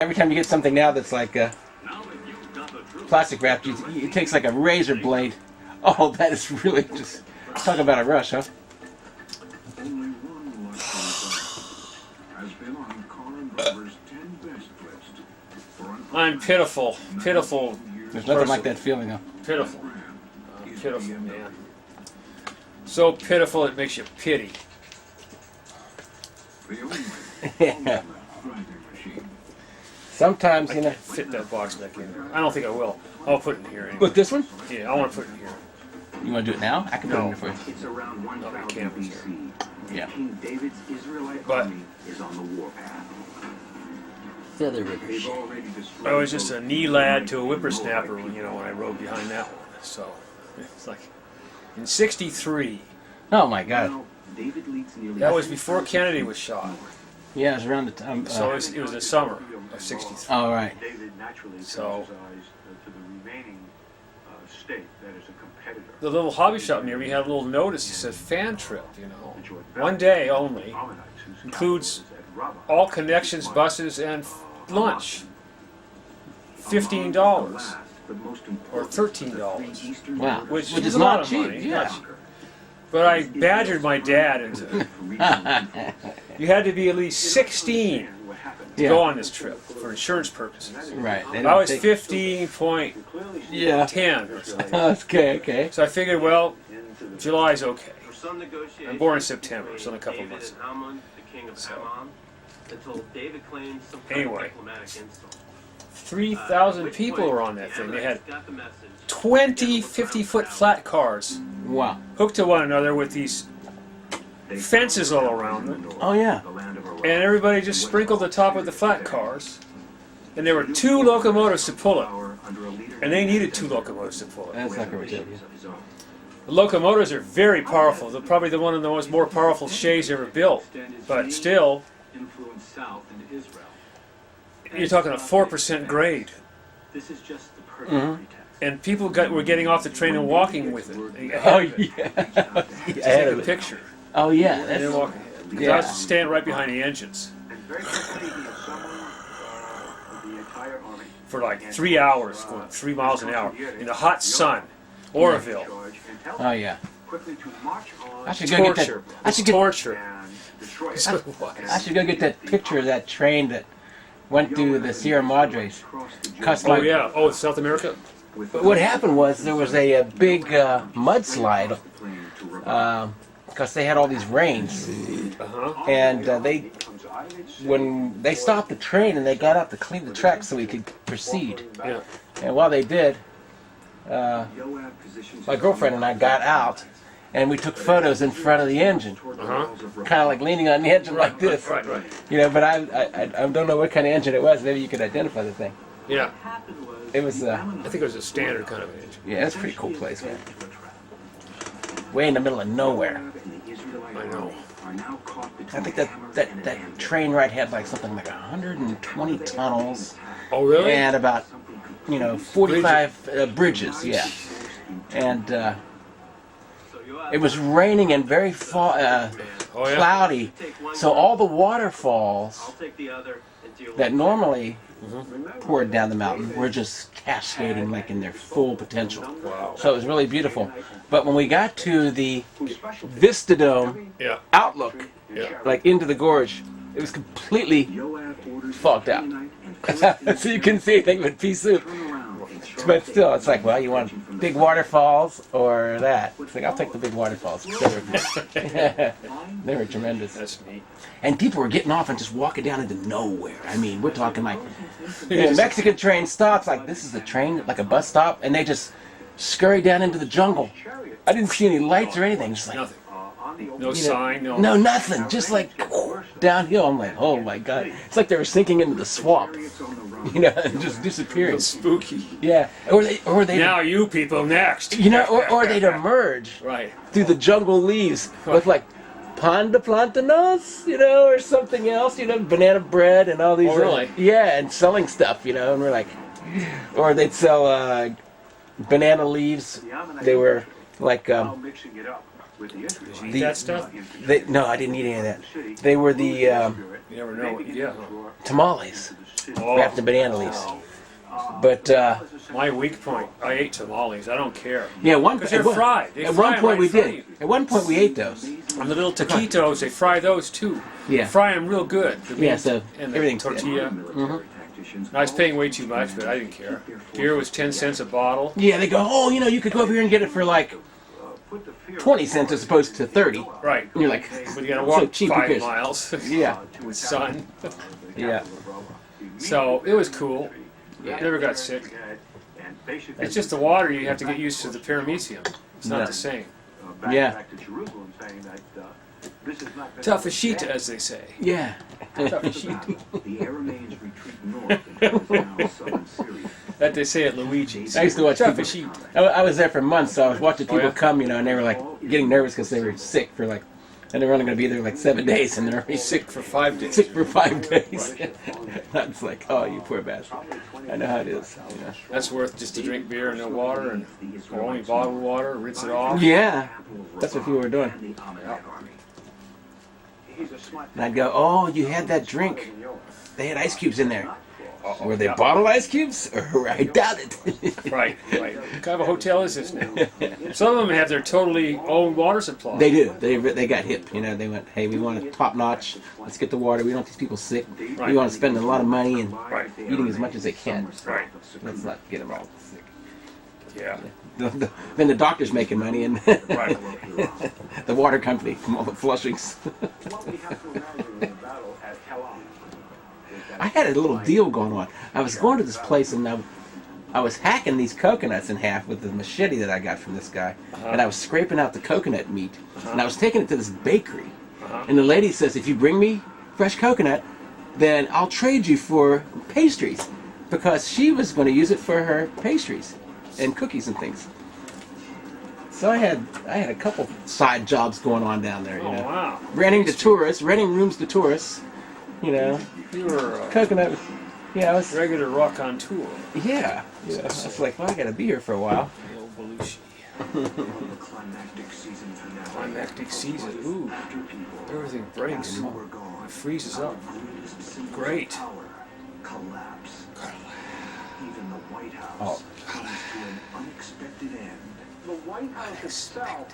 Every time you get something now that's like plastic wrapped, it takes like a razor blade. Oh, that is really just talk about a rush, huh? Only one has been on Colin Brothers' 10 best list. I'm pitiful. There's nothing like that feeling, though. Pitiful. Pitiful, man. So pitiful it makes you pity. Yeah. Sometimes, you know. Fit that box back in there. I don't think I will. I'll put it in here anyway. With this one? Yeah, I want to put it in here. You want to do it now? I can put it in here for you. It's around 1000 cameras BC. Yeah. King David's Israelite But- army is on the warpath. Feather river. They've already destroyed I was just a knee lad to a whippersnapper when I rode behind that one. So it's like in '63. Oh my God. Now, David leads nearly That was before Kennedy was shot. Yeah, it was around the time. So it was the summer of '63. All right. David naturally So- turns his eyes to the remaining state that is a competitor. The little hobby shop near me had a little notice that said fan trip, one day only, includes all connections, buses, and lunch. $15 or $13, Wow. which Which is is a lot not of cheap. money. Yeah. But I badgered my dad into it. You had to be at least 16 to Yeah. go on this trip for insurance purposes. Right. They I don't was take- 15.10 Yeah. or something. Okay. Okay. So I figured, well, July's okay. I'm born in September, so in a couple of months. Anyway, 3,000 people were on that thing. They had 20 50-foot flat cars Wow. hooked to one another with these fences all around them. Oh yeah. And everybody just sprinkled the top of the flat cars. And there were 2 locomotives to pull it. And they needed 2 locomotives to pull it. That's like a ridiculous. The locomotives are very powerful. They're probably one of the most more powerful shays ever built. But still, you're talking a 4% grade. This is just the Mm-hmm. And people were getting off the train and walking with it. Oh Ahead of it. yeah. To take a picture. Oh yeah. And then That's, walk ahead. Because yeah. I was standing right behind the engines for like 3 hours, going 3 miles an hour in the hot sun. Oroville. Oh yeah. I should go get that. Torture. I It's should get. torture. That's what it was. I should go get that picture of that train that went through the Sierra Madres. Cost Oh like. yeah. Oh, South America. But what happened was there was a big mudslide because they had all these rains, and when they stopped the train and they got out to clean the track so we could proceed. Yeah. And while they did, my girlfriend and I got out and we took photos in front of the engine, kind of like leaning on the engine like this. Right. You know, but I don't know what kind of engine it was. Maybe you could identify the thing. Yeah. It was I think it was a standard kind of engine. yeah, it's a pretty cool place, man. Way in the middle of nowhere. I know. I think that train ride had like something like 120 tunnels Oh really? and about 45 bridges. Yeah, and it was raining and very cloudy, so all the waterfalls that normally poured down the mountain were just cascading like in their full potential. Wow. So it was really beautiful. But when we got to the Vistadome Yeah. outlook, Yeah. like into the gorge, it was completely fogged out. So you couldn't see anything but pea soup. But still, it's like, well, you want big waterfalls or that? It's like, I'll take the big waterfalls. They were tremendous. That's neat. And people were getting off and just walking down into nowhere. I mean, we're talking like, the Mexican train stops, like this is a train, like a bus stop, and they just scurry down into the jungle. I didn't see any lights or anything. Just like, Nothing. No sign. no, nothing. Just like downhill. I'm like, oh my God. It's like they were sinking into the swamp, and just disappearing. Spooky. Yeah, or they, Now you people next. or they'd emerge Right. through the jungle leaves with like pan de plantanos, or something else, banana bread and all these. Oh, really? Yeah, and selling stuff, and we're like, or they'd sell banana leaves. They were like With the Did entry you eat The- that stuff? No, I didn't eat any of that. They were the You never know. Yeah. tamales Oh, wrapped in banana leaves. But my weak point. I ate tamales. I don't care. yeah, Because they're fried. They At fry one 'em point right we in front of did. you. At one point we ate those. And the little taquitos, they fry those too. Yeah. Fry them real good. The Yeah, meat so and the everything's tortilla. Mhm. I was paying way too much, but I didn't care. Beer was 10 cents a bottle. Yeah, they go, oh, you could go over here and get it for like 20 cents as opposed to 30. Right. And you're like, But you gotta walk so cheap, 5 because- miles Yeah, with sun. yeah. So it was cool. Never got sick. It's just the water. You have to get used to the paramecium. It's not Yeah. the same. Yeah. Tough as sheet, as they say. Yeah. Tough as sheet. The Aramaeans retreat north and close down southern Syria. That they say at Luigi's. I used to watch Tough people. as sheet. I was there for months, so I was watching people yeah? come, and they were like getting nervous because they were sick for like, and they were only going to be there like 7 days, and they're already Sick for 5 days. sick for 5 days. I was like, oh, you poor bastard. I know how it is. That's worth just to drink beer and no water, and or only bottled water, rinse it off. Yeah, that's what people were doing. And I'd go, oh, you had that drink. They had ice cubes in there. Were they Yeah. bottled ice cubes? I doubt it. Right, right. What kind of a hotel is this now? Some of them have their totally own water supply. They do. They got hip. They went, hey, we want it top notch. Let's get the water. We don't want these people sick. Right. We want to spend a lot of money and Right. eating as much as they can. Right. Let's not get them all sick. Yeah. Then the doctor's making money and Right. the water company from all the flushings. I had a little deal going on. I was going to this place and I was hacking these coconuts in half with the machete that I got from this guy, and I was scraping out the coconut meat, and I was taking it to this bakery, and the lady says, if you bring me fresh coconut, then I'll trade you for pastries, because she was going to use it for her pastries and cookies and things. So I had a couple side jobs going on down there, Oh, wow. renting rooms to tourists, You were coconut. Yeah, I was. a regular rock on tour. Yeah. I was like, well, I gotta be here for a while. The old Belushi. Climactic season finale. Climactic season. Ooh. After people, Everything breaks. who were gone, It freezes up. greatest symbol of Great. power, collapse. Even the White House Oh. comes to an unexpected end. The White House itself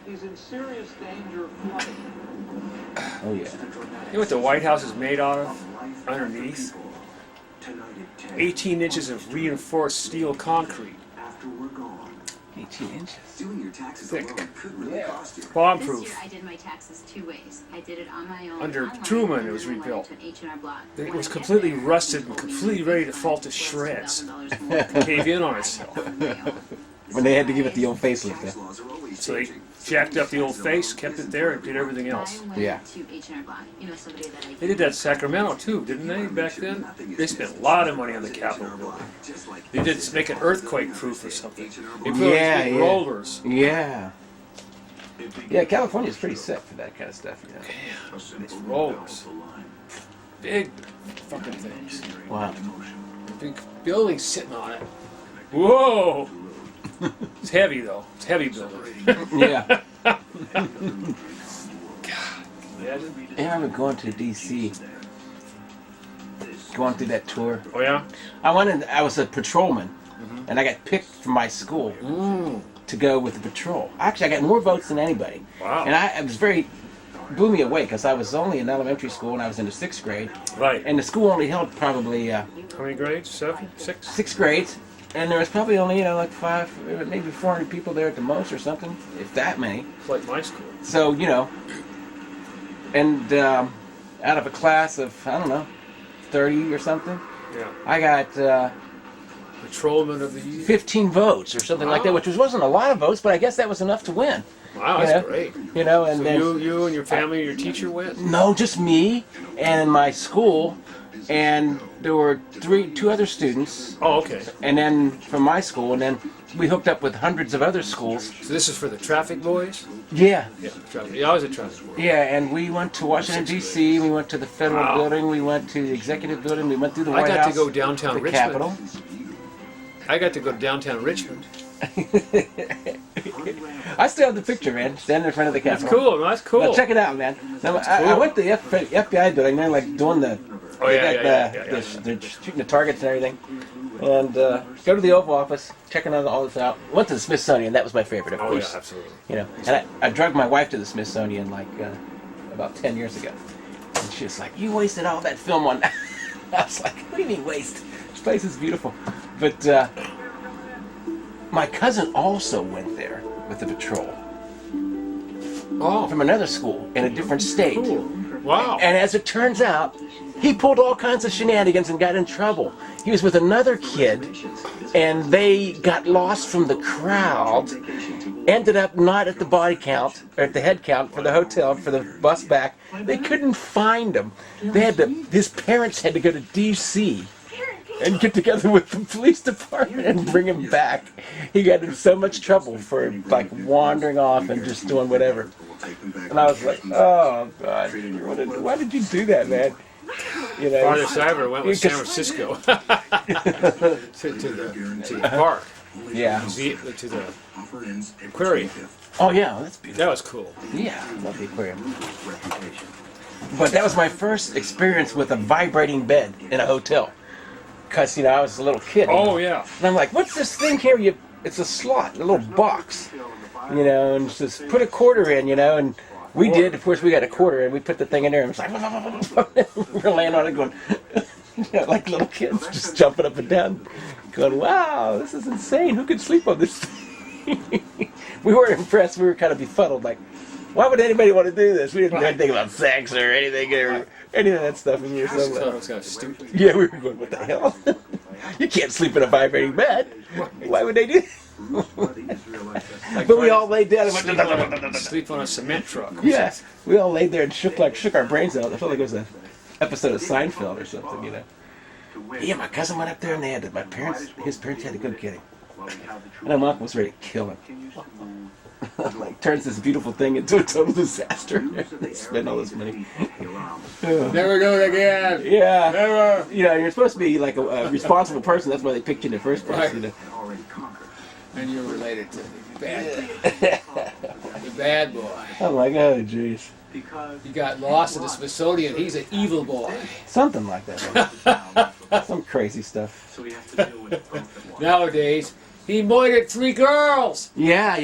is in serious danger of flooding. Oh yeah. You know what the White House is made out of? Underneath? 18 inches of reinforced steel concrete. After we're gone, 18 inches. doing your taxes Thick. alone could really cost you. This Bomb-proof. year I did my taxes 2 ways. I did it on my own. Under online, Truman, and it was then I went rebuilt. to an H&R Block. It When was I get completely there, rusted and people completely ready to fall to shreds. Cave in on itself. When they had to give it the old facelift. Tax laws are always So they changing. jacked up the old face, kept it there, and did everything else. Yeah. To H&R Block. Somebody that I They did that in Sacramento too, didn't they, back then? They spent a lot of money on the Capitol building. Just like They did make it earthquake-proof or something. They put Yeah, these big yeah. rollers. Yeah. Yeah, California's pretty sick for that kind of stuff. It's rollers. Big fucking things. Wow. Big building sitting on it. Whoa! It's heavy though. It's heavy building. Yeah. Imagine. I remember going to D.C. Going through that tour. Oh yeah? I was a patrolman, and I got picked from my school to go with the patrol. Actually, I got more votes than anybody. Wow. And I was blew me away because I was only in elementary school and I was in the 6th grade. Right. And the school only held probably How many grades? 7? 6? 6 grades. And there was probably only, like 5, maybe 400 people there at the most or something, if that many. It's like my school. So, and out of a class of, I don't know, 30 or something, Yeah. I got Patrolman of the Year. 15 votes or something like that, Wow. which wasn't a lot of votes, but I guess that was enough to win. Wow, You that's know? great. And So then you and your family and your teacher went? no, just me and my school, and there were 2 other students, Oh, okay. and then from my school, and then we hooked up with hundreds of other schools. So this is for the traffic boys? Yeah, Yeah, traffic. Yeah, I was a traffic boy. yeah, and we went to Washington D.C. We went to the federal Wow. building. We went to the executive building. We went through the White I got House, to go downtown the Richmond. Capitol. I got to go to downtown Richmond. I still have the picture, man. Standing in front of the That's Capitol. cool. That's cool. Now check it out, man. Now, I went to the FBI building. They're like doing the. Oh, They're shooting the targets and everything. And go to the Oval Office, checking all this out. Went to the Smithsonian. That was my favorite, of course. Yeah, absolutely. You know, and I drugged my wife to the Smithsonian like about 10 years ago. And she was like, "You wasted all that film on that." I was like, "What do you mean waste? This place is beautiful." But my cousin also went there with the patrol. Oh, From another school in a different state. cool. Wow. And as it turns out, he pulled all kinds of shenanigans and got in trouble. He was with another kid, and they got lost from the crowd, ended up not at the body count, or at the head count for the hotel, for the bus back. They couldn't find him. His parents had to go to D.C. and get together with the police department and bring him back. He got in so much trouble for like wandering off and just doing whatever. And I was like, oh God, why did you do that, man? You know, Father Cyber went with San Francisco to the park. Yeah. To the aquarium. Oh yeah, that's beautiful. That was cool. Yeah, I love the aquarium. But that was my first experience with a vibrating bed in a hotel. Because, you know, I was a little kid. Oh, yeah. And I'm like, what's this thing here? It's a slot, a little box. You know, and just put a quarter in, you know, and we did. Of course, we got a quarter, and we put the thing in there, and it's like, we're laying on it going, you know, like little kids, just jumping up and down, going, wow, this is insane. Who could sleep on this thing? We weren't impressed. We were kind of befuddled, like, why would anybody want to do this? We didn't know anything about sex or anything or any of that stuff. And we were so It was kind of stupid. yeah, we were going, what the hell? You can't sleep in a vibrating bed. Why would they do that? But we all laid down and went, Sleep on a cement truck. yes, we all laid there and shook our brains out. I felt like it was an episode of Seinfeld or something, you know. Yeah, my cousin went up there and his parents had to go get him. And my mom was ready to kill him. Like turns this beautiful thing into a total disaster. Spend all this money. Never do it again. Yeah. Never. You know, you're supposed to be like a responsible person. That's why they picked you in the first place. Right. You know. And you're related to the bad, the bad boy. I'm like, oh, jeez. You got lost in the Smithsonian. He's an evil boy. Something like that. Some crazy stuff. Nowadays, he murdered 3 girls. Yeah,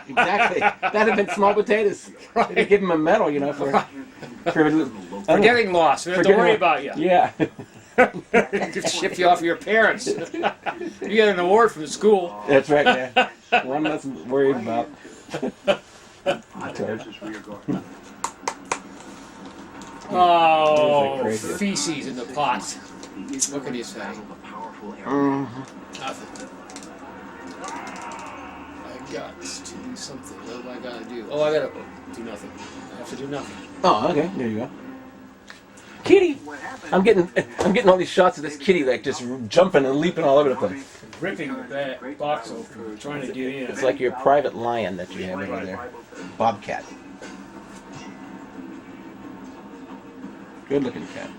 exactly. That'd have been small potatoes. They'd give him a medal, you know, for For getting lost. We don't have to worry about you. Yeah. Ship you off your parents. You get an award from the school. That's right, yeah. One less worried about. Oh, Crazy. feces in the pot. What can you say? Nothing. I got to do something. What do I gotta do? Oh, I gotta do nothing. I have to do nothing. Oh, okay. There you go. Kitty! I'm getting all these shots of this kitty like just jumping and leaping all over the place. Ripping the box open, trying to get in. It's like your private lion that you have over there. Bobcat. Good looking cat.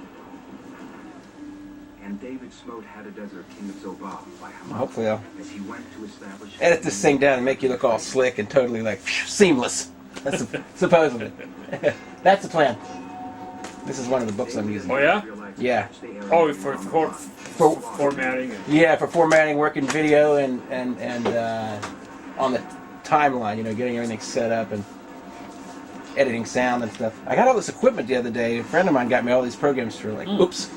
And David Smote had a desert king of Zobah by Hamas. Hopefully I'll as he went to establish edit this thing down and make you look all slick and totally like seamless. That's supposedly. That's the plan. This is one of the books I'm using. Oh yeah? Yeah. Oh, for formatting. Yeah, for formatting, working video, and on the timeline, you know, getting everything set up and editing sound and stuff. I got all this equipment the other day. A friend of mine got me all these programs for like, oops,